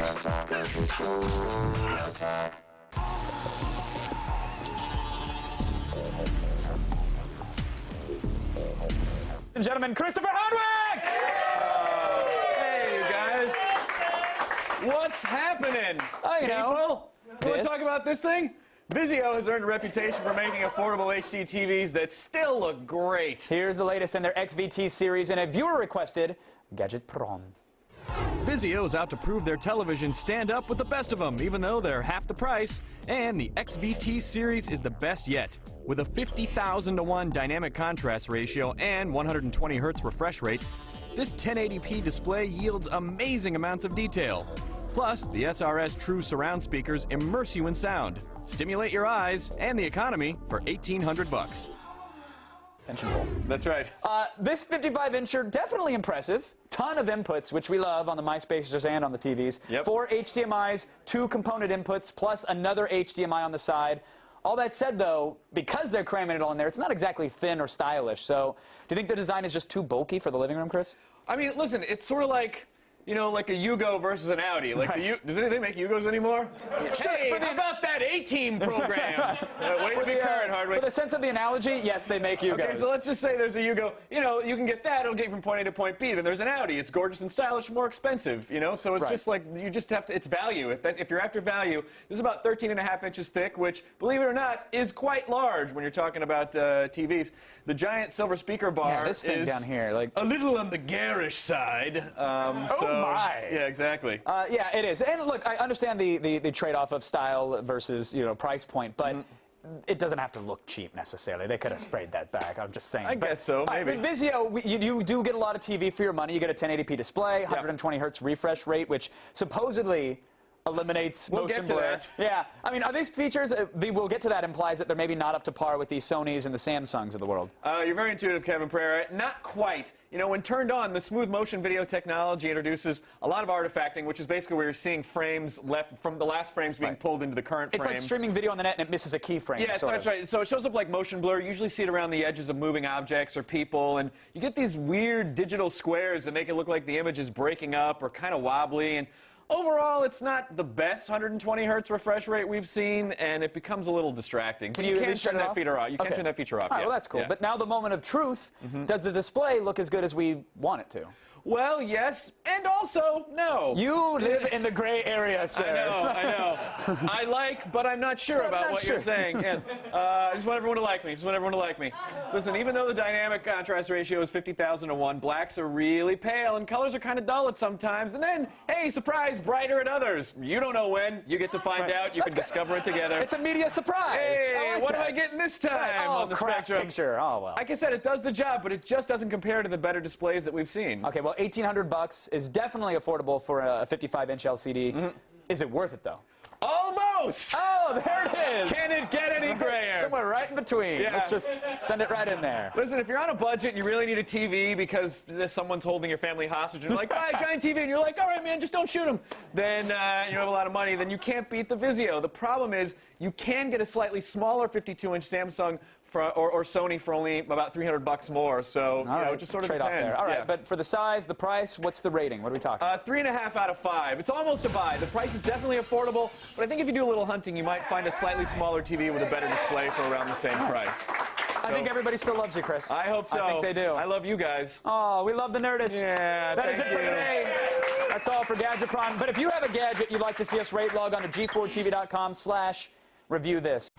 Photography Studio Tech. And gentlemen, Christopher Hardwick! Hey, you guys. What's happening, people? You want to talk about this thing? Vizio has earned a reputation for making affordable HD TVs that still look great. Here's the latest in their XVT series and a viewer-requested Gadget Prom. Vizio is out to prove their televisions stand up with the best of them, even though they're half the price. And the XVT series is the best yet. With a 50,000 to 1 dynamic contrast ratio and 120 Hz refresh rate, this 1080p display yields amazing amounts of detail. Plus, the SRS True surround speakers immerse you in sound, stimulate your eyes and the economy for $1,800. That's right. This 55-incher, definitely impressive. Ton of inputs, which we love on the MySpacers and on the TVs. Yep. 4 HDMIs, 2 component inputs, plus another HDMI on the side. All that said, though, because they're cramming it all in there, it's not exactly thin or stylish. So, do you think the design is just too bulky for the living room, Chris? I mean, listen, it's sort of like, you know, like a Yugo versus an Audi. Like, does anything make Yugos anymore? Hey, how about that A-Team program? Wait for the current, Hardwick. For the sense of the analogy, yes, they make Yugos. Okay, so let's just say there's a Yugo. You know, you can get that. It'll get you from point A to point B. Then there's an Audi. It's gorgeous and stylish, more expensive. You know, so it's just like you just have to. It's value. If you're after value, this is about 13.5 inches thick, which, believe it or not, is quite large when you're talking about TVs. The giant silver speaker bar this thing is down here, like a little on the garish side. Oh my! Yeah, exactly. Yeah, it is. And look, I understand the trade-off of style versus, you know, price point, but it doesn't have to look cheap necessarily. They could have sprayed that back. I'm just saying. I guess so, maybe. With Vizio, you do get a lot of TV for your money. You get a 1080p display, 120 Hz refresh rate, which supposedly eliminates motion blur. That. Yeah. I mean, are these features, we'll get to that, implies that they're maybe not up to par with the Sonys and the Samsungs of the world. You're very intuitive, Kevin Pereira. Not quite. You know, when turned on, the smooth motion video technology introduces a lot of artifacting, which is basically where you're seeing frames left from the last frames being pulled into the current frame. It's like streaming video on the net and it misses a keyframe. Yeah, that's right. So it shows up like motion blur. You usually see it around the edges of moving objects or people, and you get these weird digital squares that make it look like the image is breaking up or kind of wobbly. And overall, it's not the best 120 Hz refresh rate we've seen, and it becomes a little distracting. You can't turn that feature off. You can't turn that feature off. All right, well, that's cool. Yeah. But now the moment of truth, does the display look as good as we want it to? Well, yes, and also no. You live in the gray area, sir. I know. I like, but I'm not sure about what you're saying. Yeah. I just want everyone to like me. Listen, even though the dynamic contrast ratio is 50,000 to 1, blacks are really pale and colors are kind of dull at some times. And then, hey, surprise, brighter at others. You don't know when. You get to find out. You can discover it together. It's a media surprise. Hey, what am I getting this time on the spectrum? Picture. Oh, well. Like I said, it does the job, but it just doesn't compare to the better displays that we've seen. Okay, well, $1,800 is definitely affordable for a 55-inch LCD. Is it worth it, though? Almost! Oh, there it is! Can it get any grayer? Somewhere right in between. Yeah. Let's just send it right in there. Listen, if you're on a budget and you really need a TV because someone's holding your family hostage and you're like, all right, giant TV, and you're like, all right, man, just don't shoot them, then you have a lot of money, then you can't beat the Vizio. The problem is you can get a slightly smaller 52-inch Samsung or Sony for only about $300 more. So, you know, it just sort of depends. There. All right, but for the size, the price, what's the rating? What are we talking? 3.5 out of 5. It's almost a buy. The price is definitely affordable, but I think if you do a little hunting, you might find a slightly smaller TV with a better display for around the same price. I think everybody still loves you, Chris. I hope so. I think they do. I love you guys. Oh, we love the Nerdist. Yeah, that is it for today. That's all for Gadget Prime. But if you have a gadget you'd like to see us rate, log on to g4tv.com/reviewthis.